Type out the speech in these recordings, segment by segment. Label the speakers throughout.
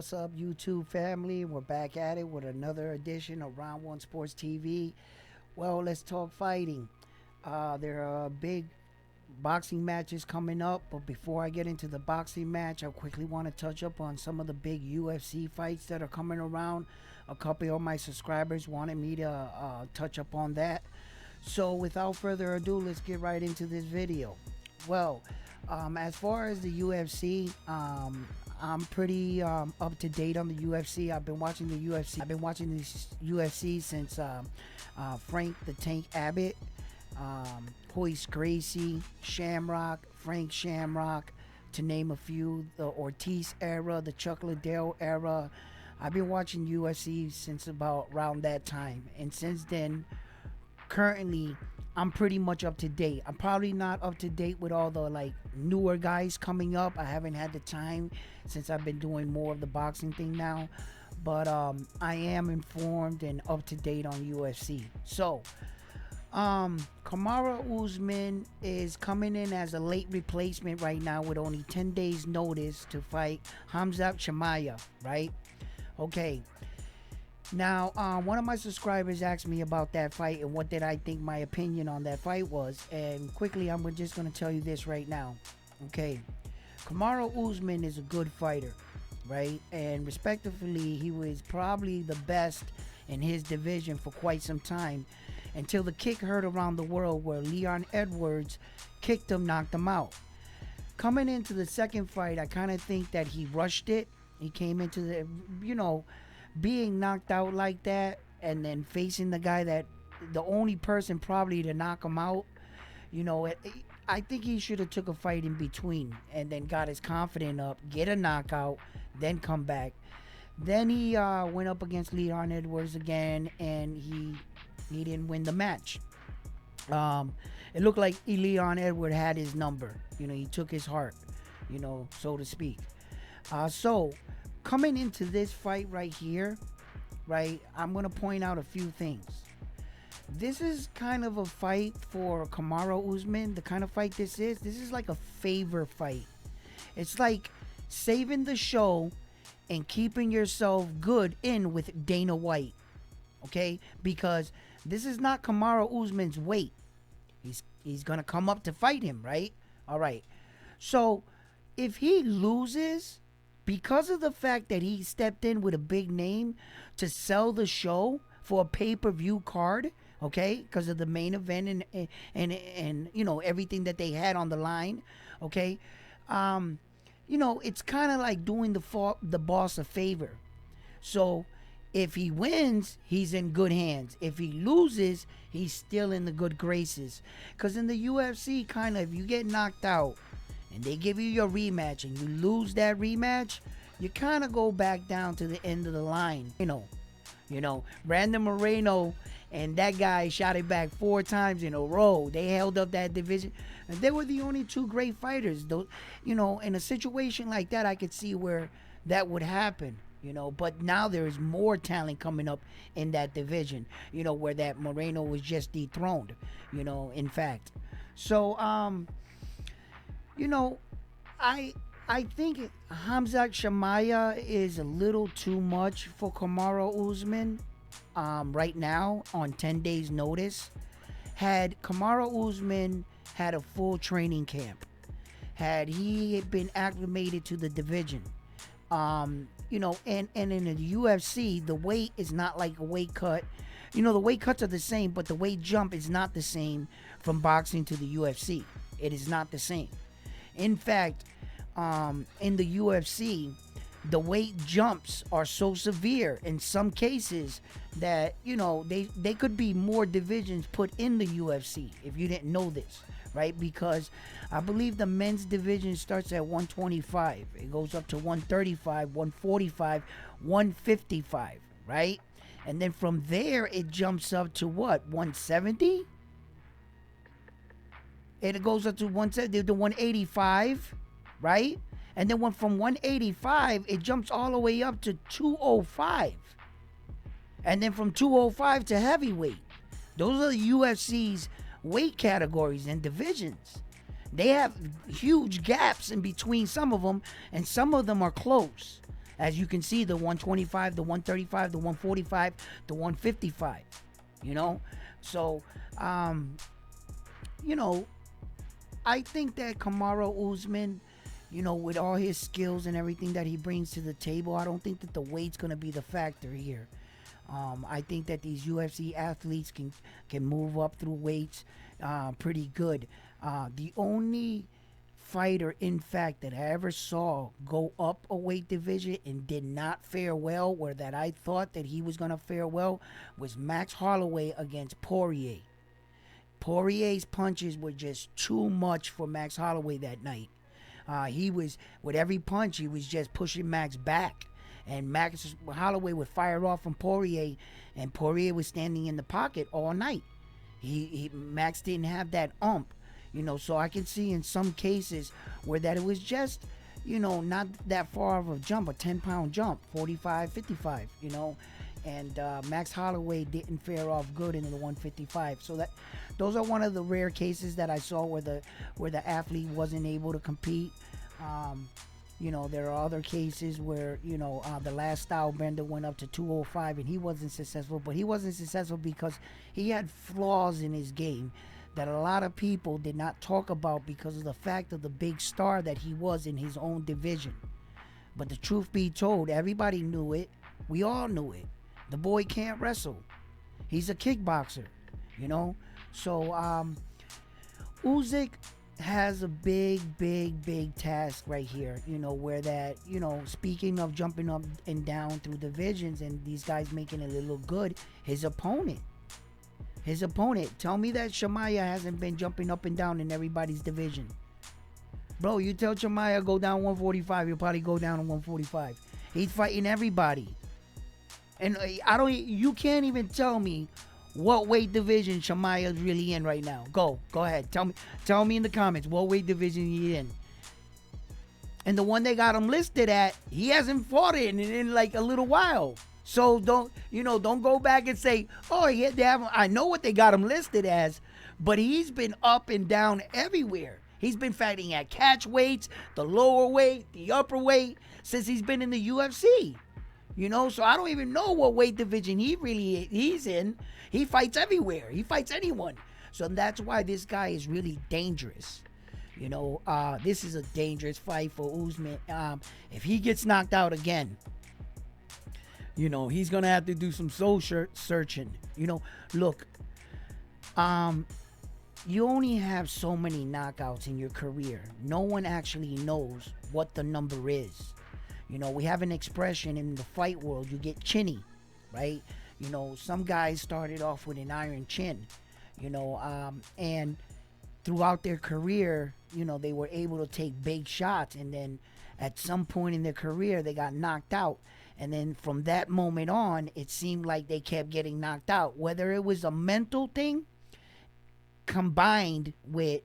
Speaker 1: What's up, YouTube family? We're back at it with another edition of Round One Sports TV. Well, let's talk fighting. There are big boxing matches coming up, but before I get into the boxing match, I quickly want to touch up on some of the big UFC fights that are coming around. A couple of my subscribers wanted me to touch up on that. So without further ado, let's get right into this video. Well, as far as the UFC, I'm pretty up to date on the UFC. I've been watching the UFC. I've been watching this UFC since Frank the Tank Abbott, Hoist Gracie, Shamrock, Frank Shamrock, to name a few. The Ortiz era, the Chuck Liddell era. I've been watching UFC since about around that time, and since then, currently, I'm pretty much up to date. I'm probably not up to date with all the newer guys coming up. I haven't had the time since I've been doing more of the boxing thing now, but I am informed and up to date on UFC. So Khamat Usman is coming in as a late replacement right now with only 10 days notice to fight Khamzat, right? Okay. Now, one of my subscribers asked me about that fight and what did I think my opinion on that fight was. And quickly, I'm just going to tell you this right now. Okay. Khamat Usman is a good fighter, right? And respectively, he was probably the best in his division for quite some time until the kick heard around the world where Leon Edwards kicked him, knocked him out. Coming into the second fight, I kind of think that he rushed it. He came into the, being knocked out like that and then facing the guy that the only person probably to knock him out, I think he should have took a fight in between and then got his confidence up, get a knockout, then come back. Then he went up against Leon Edwards again, and he didn't win the match. It looked like Leon Edwards had his number. He took his heart, so to speak. So coming into this fight right here, right, I'm going to point out a few things. This is kind of a fight for Khamat Usman. The kind of fight this is like a favor fight. It's like saving the show and keeping yourself good in with Dana White, okay? Because this is not Khamat Usman's weight. He's going to come up to fight him, right? All right. So if he loses, because of the fact that he stepped in with a big name to sell the show for a pay-per-view card, okay, because of the main event and everything that they had on the line, okay, it's kind of like doing the boss a favor. So if he wins, he's in good hands. If he loses, he's still in the good graces. Because in the UFC, kind of, if you get knocked out and they give you your rematch and you lose that rematch, you kind of go back down to the end of the line. Brandon Moreno and that guy shot it back 4 times in a row. They held up that division. And they were the only 2 great fighters. In a situation like that, I could see where that would happen. But now there is more talent coming up in that division, where that Moreno was just dethroned, in fact. So, I think Khamzat is a little too much for Khamat Usman right now on 10 days notice. Had Khamat Usman had a full training camp, had he been acclimated to the division, and in the UFC, the weight is not like a weight cut. The weight cuts are the same, but the weight jump is not the same from boxing to the UFC. It is not the same. In fact, in the UFC, the weight jumps are so severe in some cases that, they could be more divisions put in the UFC if you didn't know this, right? Because I believe the men's division starts at 125. It goes up to 135, 145, 155, right? And then from there, it jumps up to what, 170? And it goes up to 170 to 185, right? And then from 185, it jumps all the way up to 205. And then from 205 to heavyweight. Those are the UFC's weight categories and divisions. They have huge gaps in between some of them, and some of them are close. As you can see, the 125, the 135, the 145, the 155. You know, so you know, I think that Kamaru Usman, you know, with all his skills and everything that he brings to the table, I don't think that the weight's gonna be the factor here. I think that these UFC athletes can move up through weights pretty good. The only fighter, in fact, that I ever saw go up a weight division and did not fare well, where that I thought that he was gonna fare well, was Max Holloway against Poirier. Poirier's punches were just too much for Max Holloway that night. He was, with every punch, he was just pushing Max back. And Max Holloway would fire off from Poirier, and Poirier was standing in the pocket all night. Max didn't have that you know, so I can see in some cases where that it was just, you know, not that far of a jump, a 10-pound jump, 45, 55, you know. And Max Holloway didn't fare off good in the 155. So those are one of the rare cases that I saw where the athlete wasn't able to compete. You know, there are other cases where, you know, the last Stylebender went up to 205 and he wasn't successful, but he wasn't successful because he had flaws in his game that a lot of people did not talk about because of the fact of the big star that he was in his own division. But the truth be told, everybody knew it. We all knew it. The boy can't wrestle. He's a kickboxer, you know? So, Usyk has a big task right here, you know, where that, you know, speaking of jumping up and down through divisions and these guys making it look good, his opponent, tell me that Chimaev hasn't been jumping up and down in everybody's division. Bro, you tell Chimaev go down 145, he'll probably go down to 145. He's fighting everybody. And you can't even tell me what weight division Chimaev's really in right now. Go ahead. Tell me in the comments what weight division he's in. And the one they got him listed at, he hasn't fought in like a little while. So don't go back and say, oh, yeah, they haven't. I know what they got him listed as, but he's been up and down everywhere. He's been fighting at catch weights, the lower weight, the upper weight, since he's been in the UFC. You know, so I don't even know what weight division he's in. He fights everywhere. He fights anyone. So that's why this guy is really dangerous. You know, this is a dangerous fight for Usman. If he gets knocked out again, you know, he's going to have to do some soul searching. You know, look, you only have so many knockouts in your career. No one actually knows what the number is. You know, we have an expression in the fight world, you get chinny, right? You know, some guys started off with an iron chin, you know, and throughout their career, you know, they were able to take big shots. And then at some point in their career, they got knocked out. And then from that moment on, it seemed like they kept getting knocked out. Whether it was a mental thing combined with,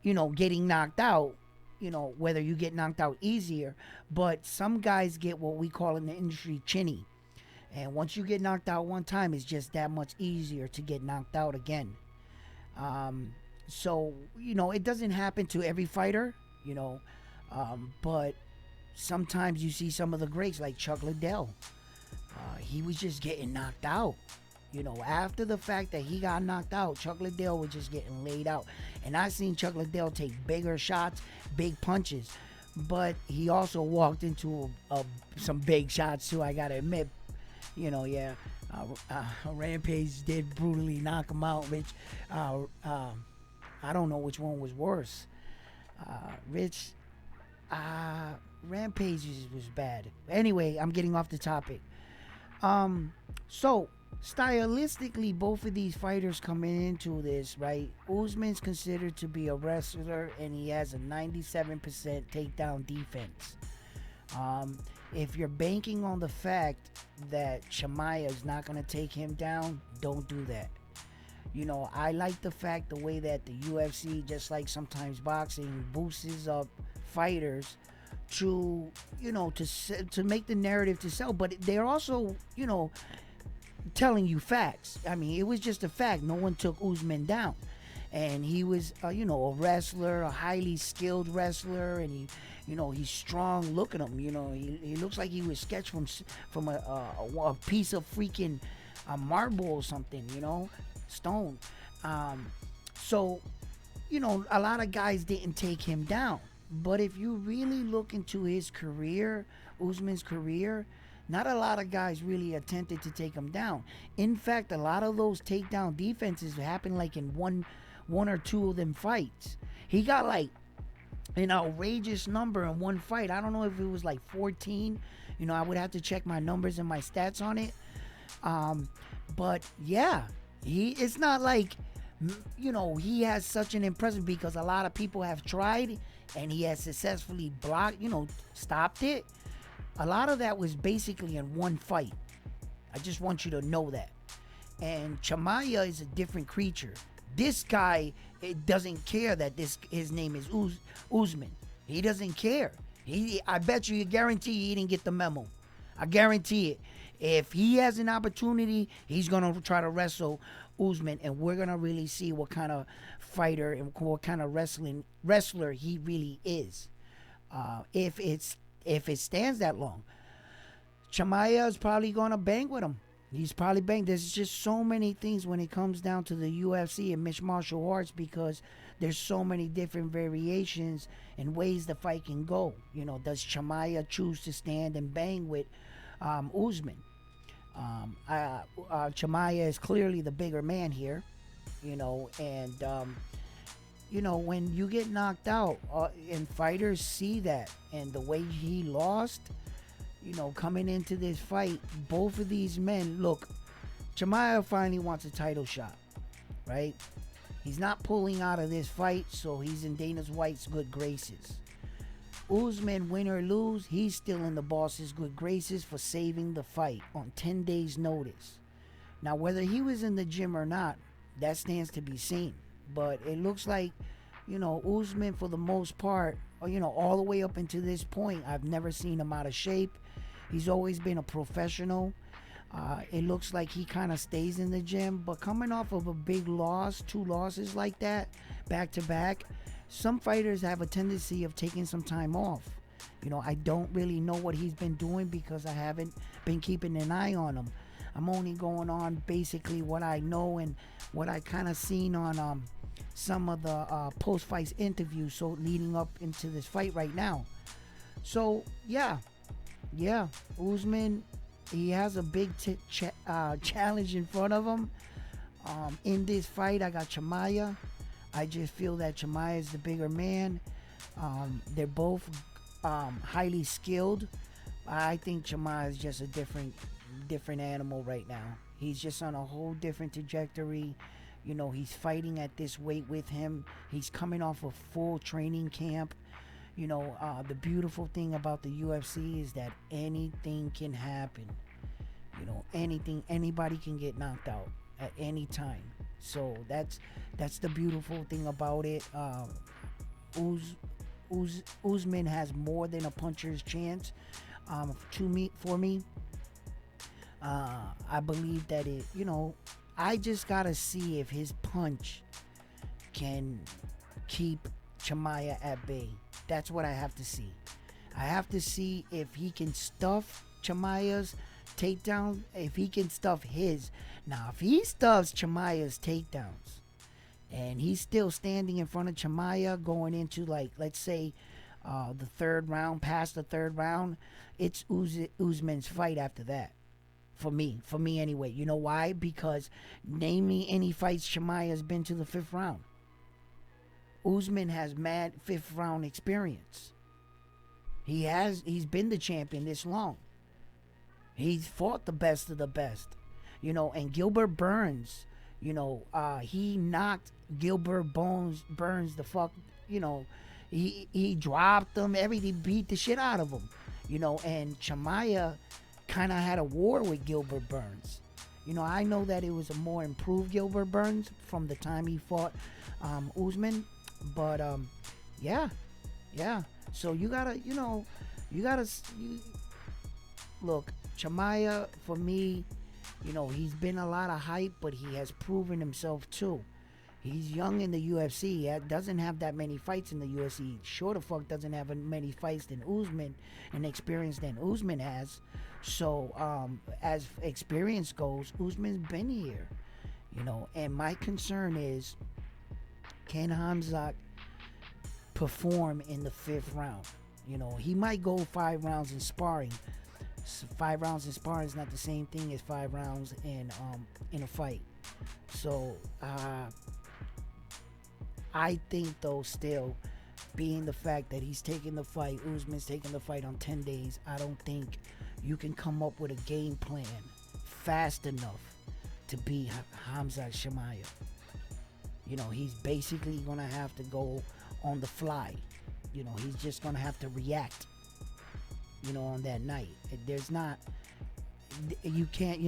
Speaker 1: you know, getting knocked out, you know, whether you get knocked out easier, but some guys get what we call in the industry chinny. And once you get knocked out one time, it's just that much easier to get knocked out again. So, you know, it doesn't happen to every fighter, you know, but sometimes you see some of the greats like Chuck Liddell. He was just getting knocked out. You know, after the fact that he got knocked out, Chuck Liddell was just getting laid out. And I've seen Chuck Liddell take bigger shots, big punches. But he also walked into some big shots, too, I got to admit. You know, yeah, Rampage did brutally knock him out, Rich. I don't know which one was worse. Rich, Rampage was bad. Anyway, I'm getting off the topic. So, stylistically, both of these fighters coming into this, right? Usman's considered to be a wrestler, and he has a 97% takedown defense. If you're banking on the fact that Chimaev is not going to take him down, don't do that. You know, I like the fact the way that the UFC, just like sometimes boxing, boosts up fighters to, you know, to make the narrative to sell. But they're also, you know, telling you facts. I mean, it was just a fact. No one took Usman down. and he was, a wrestler, a highly skilled wrestler, and he's strong. Look at him, he looks like he was sketched from a piece of freaking marble or something, stone. So, a lot of guys didn't take him down. But if you really look into his career, Usman's career, not a lot of guys really attempted to take him down. In fact, a lot of those takedown defenses happened like in one or two of them fights. He got like an outrageous number in one fight. I don't know if it was like 14. I would have to check my numbers and my stats on it. But yeah, it's not like, he has such an impressive, because a lot of people have tried and he has successfully stopped it. A lot of that was basically in one fight. I just want you to know that. And Chimaev is a different creature. This guy, it doesn't care that his name is Usman. He doesn't care. I bet you, guarantee he didn't get the memo. I guarantee it. If he has an opportunity, he's gonna try to wrestle Usman, and we're gonna really see what kind of fighter and what kind of wrestler he really is. If it stands that long, Chimaev is probably gonna bang with him. He's probably banged. There's just so many things when it comes down to the UFC and mixed martial arts, because there's so many different variations and ways the fight can go. Does Chimaev choose to stand and bang with Usman? Chimaev is clearly the bigger man here, and when you get knocked out, and fighters see that, and the way he lost, coming into this fight, both of these men, look, Chimaev finally wants a title shot, right? He's not pulling out of this fight, so he's in Dana White's good graces. Usman, win or lose, he's still in the boss's good graces for saving the fight on 10 days notice. Now, whether he was in the gym or not, that stands to be seen. But it looks like, Usman, for the most part, all the way up until this point, I've never seen him out of shape. He's always been a professional. It looks like he kind of stays in the gym, but coming off of a big loss, 2 losses like that, back to back, some fighters have a tendency of taking some time off. I don't really know what he's been doing, because I haven't been keeping an eye on him. I'm only going on basically what I know and what I kind of seen on some of the post-fight interviews, so leading up into this fight right now. So, yeah, Usman, he has a big challenge in front of him. In this fight, I got Chimaev. I just feel that Chimaev is the bigger man. They're both highly skilled. I think Chimaev is just a different animal right now. He's just on a whole different trajectory. He's fighting at this weight with him. He's coming off a full training camp. The beautiful thing about the UFC is that anything can happen. Anybody can get knocked out at any time. So that's the beautiful thing about it. Usman has more than a puncher's chance. For me, I believe that I just gotta see if his punch can keep Chimaev at bay. That's what I have to see. I have to see if he can stuff Chimaev's takedown, if he can stuff his. Now, if he stuffs Chimaev's takedowns, and he's still standing in front of Chimaev going into, like, let's say, the third round, past the third round, it's Usman's fight after that. For me anyway. You know why? Because name me any fights Chimaev has been to the 5th round. Usman has mad 5th round experience. He's been the champion this long. He's fought the best of the best. And Gilbert Burns, he knocked Gilbert Burns the fuck, he dropped him, everything, beat the shit out of him. And Chimaev kind of had a war with Gilbert Burns. I know that it was a more improved Gilbert Burns from the time he fought Usman, but yeah. So you gotta look, Chimaev, for me, he's been a lot of hype, but he has proven himself too. He's young in the UFC. He doesn't have that many fights in the UFC. Sure the fuck doesn't have many fights than Usman and experience than Usman has. So as experience goes, Usman's been here, and my concern is, can Khamzat perform in the 5th round? He might go 5 rounds in sparring. 5 rounds in sparring is not the same thing as 5 rounds in a fight. So I think, though, still, being the fact that he's taking the fight, Usman's taking the fight on 10 days, I don't think you can come up with a game plan fast enough to beat Khamzat Chimaev. He's basically going to have to go on the fly. He's just going to have to react, on that night. You're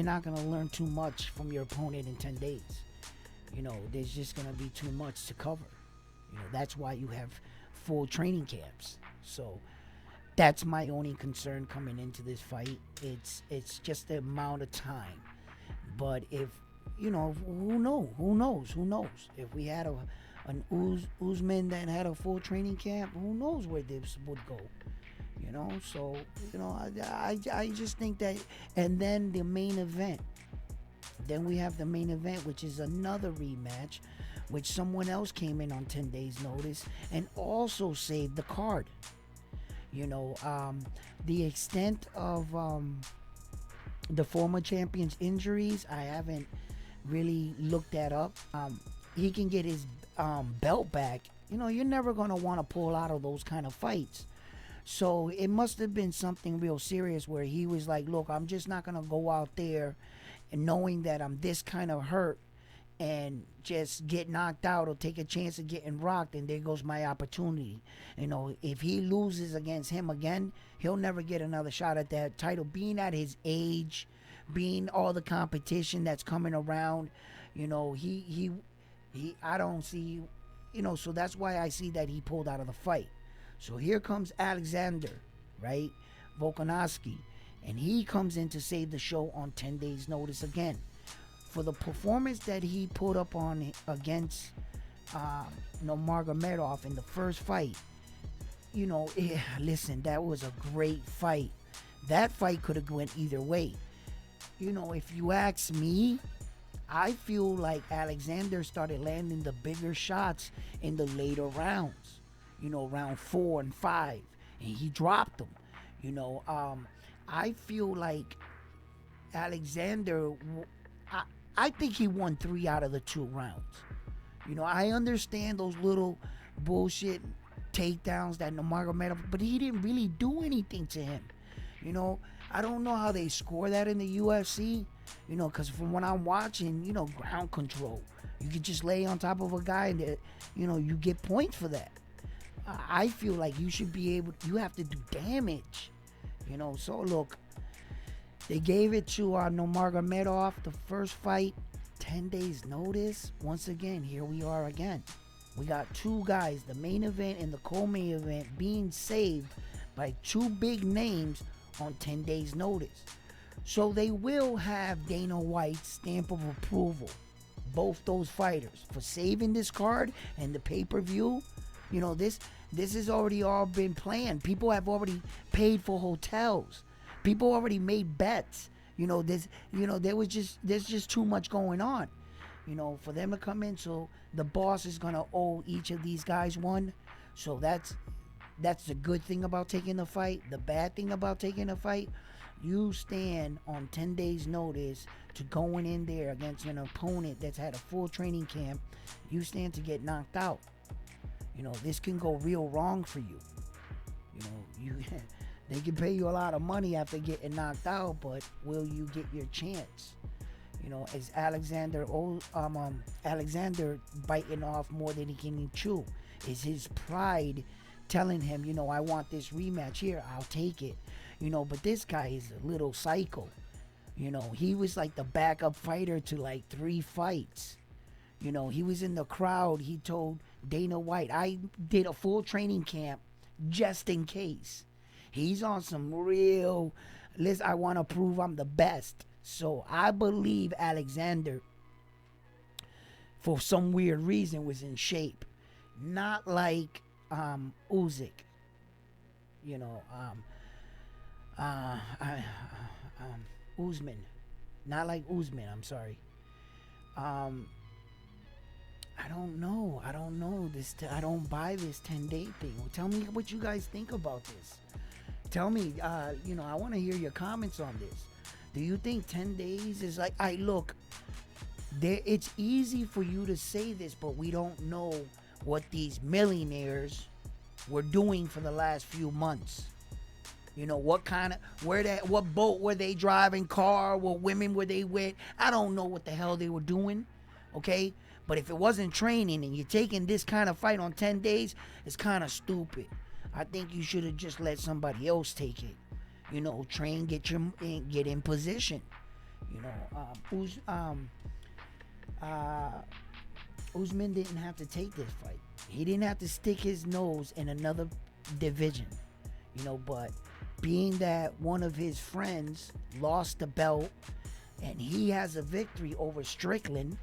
Speaker 1: not going to learn too much from your opponent in 10 days. There's just going to be too much to cover. That's why you have full training camps. So that's my only concern coming into this fight. It's just the amount of time. But if, who knows? If we had an Usman that had a full training camp, who knows where this would go? So, I just think that, and then the main event. Then we have the main event, which is another rematch, which someone else came in on 10 days notice and also saved the card. The extent of the former champion's injuries, I haven't really looked that up. He can get his belt back. You're never going to want to pull out of those kind of fights. So it must have been something real serious where he was like, look, I'm just not going to go out there and knowing that I'm this kind of hurt and just get knocked out or take a chance of getting rocked, and there goes my opportunity. If he loses against him again, he'll never get another shot at that title. Being at his age, being all the competition that's coming around, I don't see, so that's why I see that he pulled out of the fight. So here comes Alexander, right? Volkanovski. And he comes in to save the show on 10 days notice again. For the performance that he put up on against Nurmagomedov in the first fight, listen, that was a great fight. That fight could have went either way. If you ask me, I feel like Alexander started landing the bigger shots in the later rounds. Round 4 and 5, and he dropped them. I feel like Alexander, I think he won 3 out of the 2 rounds. I understand those little bullshit takedowns that Nurmagomedov, but he didn't really do anything to him. I don't know how they score that in the UFC, because from what I'm watching, ground control. You could just lay on top of a guy and, you get points for that. I feel like you should be able, you have to do damage, So look, they gave it to Nurmagomedov, the first fight, 10 days notice. Once again, here we are again. We got 2 guys, the main event and the co-main event, being saved by 2 big names on 10 days notice. So they will have Dana White's stamp of approval, both those fighters, for saving this card and the pay-per-view. This has already all been planned. People have already paid for hotels. People already made bets. There's just too much going on. For them to come in, so the boss is gonna owe each of these guys one. So that's the good thing about taking the fight. The bad thing about taking a fight, you stand on 10 days notice to going in there against an opponent that's had a full training camp. You stand to get knocked out. This can go real wrong for you. They can pay you a lot of money after getting knocked out, but will you get your chance? Is Alexander biting off more than he can chew? Is his pride telling him, I want this rematch here, I'll take it. But this guy is a little psycho. He was like the backup fighter to like 3 fights. He was in the crowd. He told Dana White, I did a full training camp just in case. He's on some real list. I want to prove I'm the best. So I believe Alexander for some weird reason was in shape. Not like Usyk. You know, Usman. Not like Usman, I'm sorry. I don't know. I don't know. I don't buy this 10-day thing. Tell me what you guys think about this. Tell me, I want to hear your comments on this. Do you think 10 days is like, look, it's easy for you to say this, but we don't know what these millionaires were doing for the last few months. You know, what boat were they driving, car, what women were they with? I don't know what the hell they were doing, okay? But if it wasn't training and you're taking this kind of fight on 10 days, it's kind of stupid. I think you should have just let somebody else take it. You know, train, get in position. You know, Usman didn't have to take this fight. He didn't have to stick his nose in another division. You know, but being that one of his friends lost the belt and he has a victory over Strickland,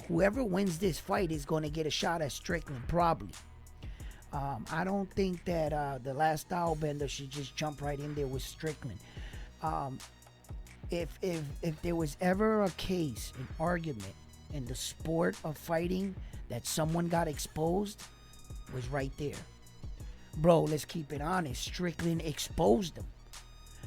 Speaker 1: whoever wins this fight is going to get a shot at Strickland, probably. I don't think that the last style bender should just jump right in there with Strickland. If there was ever a case, an argument in the sport of fighting that someone got exposed, was right there. Bro, let's keep it honest. Strickland exposed him.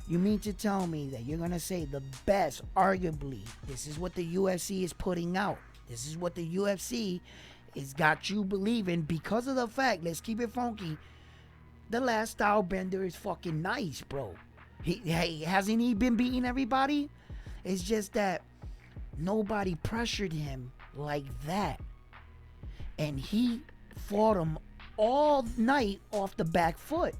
Speaker 1: You mean to tell me that you're going to say the best, arguably, this is what the UFC is putting out. This is what the UFC has got you believing because of the fact, let's keep it funky, the last style bender is fucking nice, bro. Hasn't he been beating everybody? It's just that nobody pressured him like that. And he fought him all night off the back foot.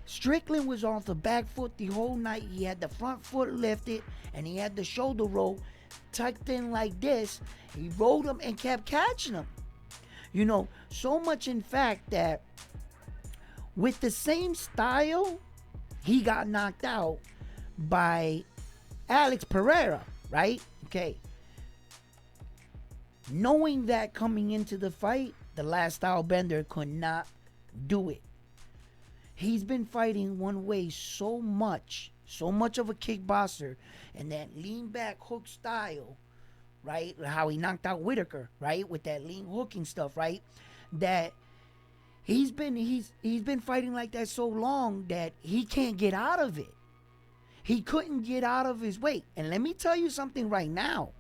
Speaker 1: Strickland was off the back foot the whole night. He had the front foot lifted and he had the shoulder roll tucked in like this. He rolled him and kept catching him. You know, so much in fact that with the same style, he got knocked out by Alex Pereira, right? Okay. Knowing that coming into the fight, the last style bender could not do it. He's been fighting one way so much of a kickboxer, and that lean back hook style, right? How he knocked out Whitaker, right? With that lean hooking stuff, right? That he's been fighting like that so long that he can't get out of it. He couldn't get out of his weight. And let me tell you something right now.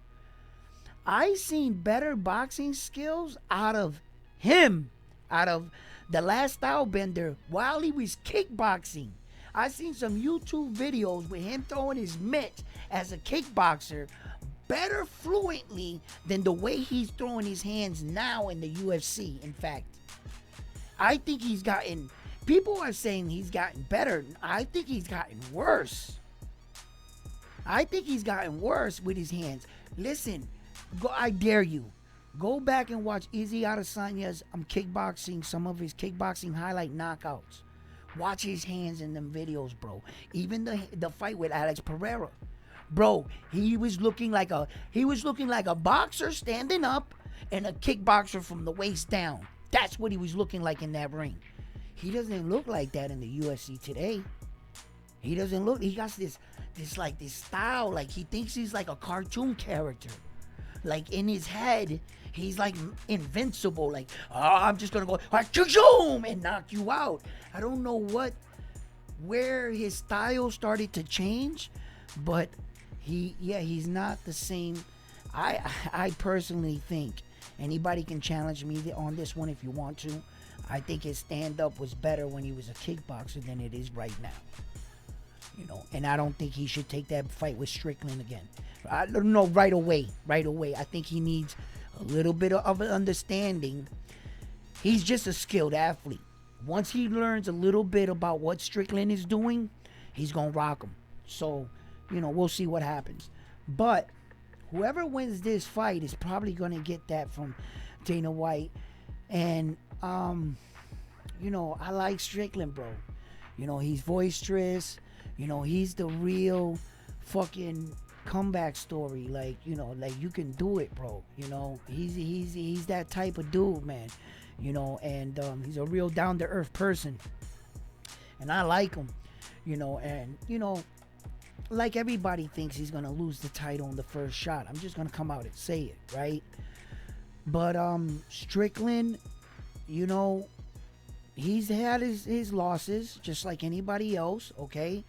Speaker 1: I seen better boxing skills out of him, out of the last style bender while he was kickboxing. I seen some YouTube videos with him throwing his mitts as a kickboxer better fluently than the way he's throwing his hands now in the UFC. In fact, I think he's gotten, people are saying he's gotten better. I think he's gotten worse. I think he's gotten worse with his hands. Listen, I dare you. Go back and watch Izzy Adesanya's kickboxing, some of his kickboxing highlight knockouts. Watch his hands in them videos, bro. Even the fight with Alex Pereira. Bro, he was looking like a boxer standing up and a kickboxer from the waist down. That's what he was looking like in that ring. He doesn't look like that in the UFC today. He doesn't look, he got this style, like he thinks he's like a cartoon character. Like in his head, he's like invincible. Like, oh, I'm just gonna go and knock you out. I don't know where his style started to change, but he's not the same. I personally think anybody can challenge me on this one if you want to. I think his stand-up was better when he was a kickboxer than it is right now. You know, and I don't think he should take that fight with Strickland again. I don't know, right away. I think he needs a little bit of an understanding. He's just a skilled athlete. Once he learns a little bit about what Strickland is doing, he's going to rock him. So, you know, we'll see what happens. But whoever wins this fight is probably going to get that from Dana White. And, you know, I like Strickland, bro. You know, he's boisterous. You know, he's the real fucking comeback story. Like, you know, like you can do it, bro. You know, he's that type of dude, man. You know, and he's a real down to earth person, and I like him. You know, and you know, like everybody thinks he's gonna lose the title in the first shot. I'm just gonna come out and say it, right? But Strickland, you know, he's had his losses just like anybody else, okay?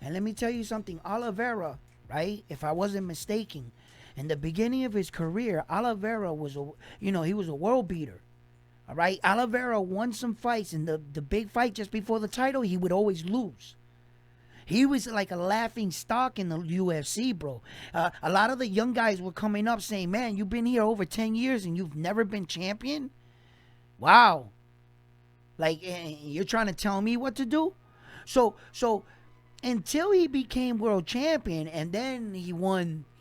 Speaker 1: And let me tell you something, Oliveira, right? If I wasn't mistaken, in the beginning of his career, Oliveira was he was a world beater. All right? Oliveira won some fights, and the big fight just before the title, he would always lose. He was like a laughing stock in the UFC, bro. A lot of the young guys were coming up saying, man, you've been here over 10 years and you've never been champion? Wow. Like, you're trying to tell me what to do? So until he became world champion, and then he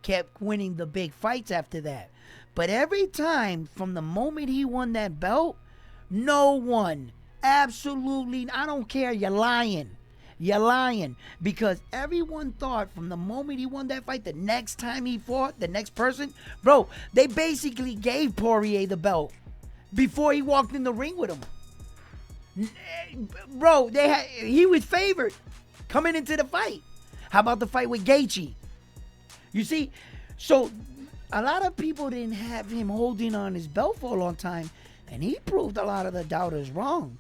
Speaker 1: kept winning the big fights after that. But every time, from the moment he won that belt, no one, absolutely, I don't care, you're lying. You're lying, because everyone thought from the moment he won that fight, the next time he fought, the next person, bro, they basically gave Poirier the belt before he walked in the ring with him. Bro, he was favored coming into the fight. How about the fight with Gaethje? You see, so a lot of people didn't have him holding on his belt for a long time, and he proved a lot of the doubters wrong.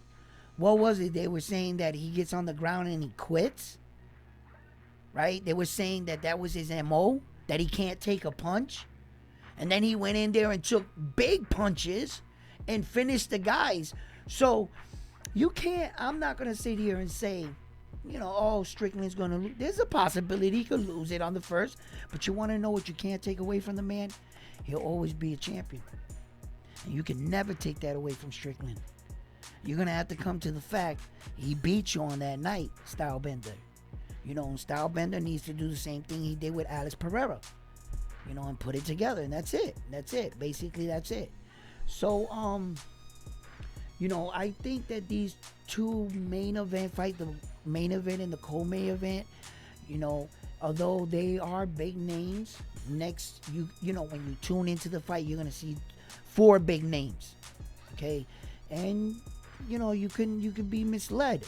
Speaker 1: What was it? They were saying that he gets on the ground and he quits, right? They were saying that was his MO, that he can't take a punch. And then he went in there and took big punches and finished the guys. So you can't, I'm not going to sit here and say, you know, oh, Strickland's going to lose. There's a possibility he could lose it on the first. But you want to know what you can't take away from the man? He'll always be a champion. And you can never take that away from Strickland. You're going to have to come to the fact he beat you on that night, Stylebender. You know, and Stylebender needs to do the same thing he did with Alex Pereira. You know, and put it together. And that's it. That's it. Basically, that's it. So, you know, I think that these two main event fight, the main event and the co-main event, you know, although they are big names, next, you know, when you tune into the fight, you're going to see 4 big names. Okay? And you know, you can be misled.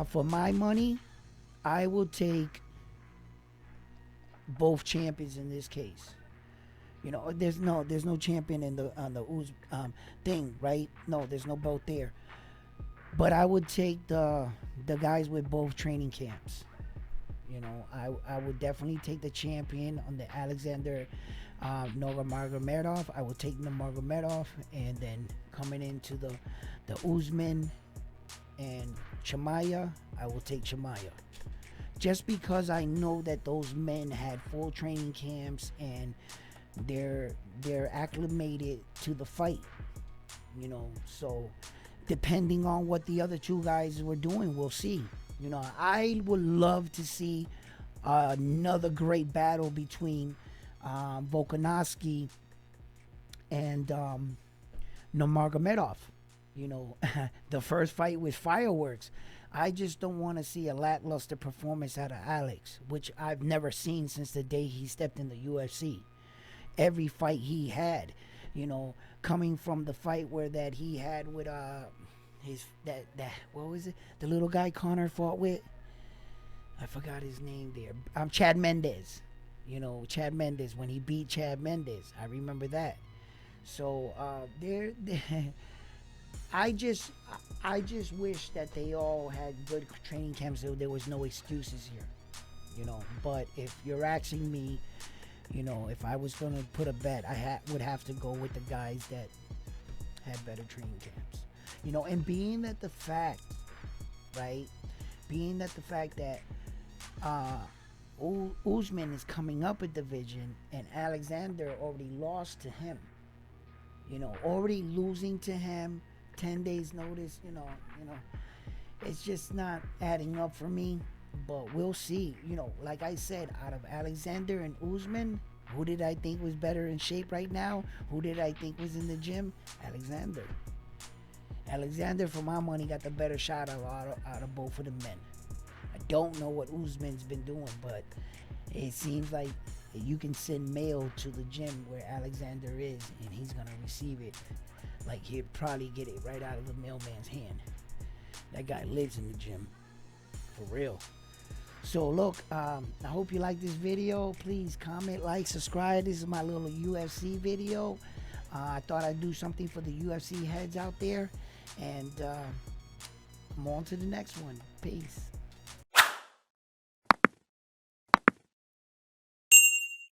Speaker 1: For my money, I will take both champions in this case. You know, there's no champion on the thing, right? No, there's no belt there. But I would take the guys with both training camps. You know, I would definitely take the champion on the Alexander Nurmagomedov. I will take Nurmagomedov, and then coming into the Usmen and Chimaev, I will take Chimaev. Just because I know that those men had full training camps and they're acclimated to the fight. You know, so depending on what the other two guys were doing, we'll see. You know, I would love to see another great battle between Volkanovski and Nurmagomedov. You know, the first fight was fireworks. I just don't want to see a lackluster performance out of Alex, which I've never seen since the day he stepped in the UFC. Every fight he had, you know, coming from the fight where that he had with what was it? The little guy Connor fought with. I forgot his name there. Chad Mendes. You know, Chad Mendes, when he beat Chad Mendes. I remember that. So I just wish that they all had good training camps, so there was no excuses here. You know, but if you're asking me, you know, if I was going to put a bet, I would have to go with the guys that had better training camps. You know, and being that the fact that Usman is coming up a division and Alexander already lost to him. You know, already losing to him, 10 days notice, you know, it's just not adding up for me. But we'll see. You know, like I said, out of Alexander and Usman, who did I think was better in shape right now? Who did I think was in the gym? Alexander. Alexander, for my money, got the better shot out of both of the men. I don't know what Usman's been doing, but It seems like you can send mail to the gym where Alexander is, and he's gonna receive it. Like he'd probably get it right out of the mailman's hand. That guy lives in the gym, for real. So look, I hope you like this video. Please comment, like, subscribe. This is my little UFC video. I thought I'd do something for the UFC heads out there, and I'm on to the next one. Peace.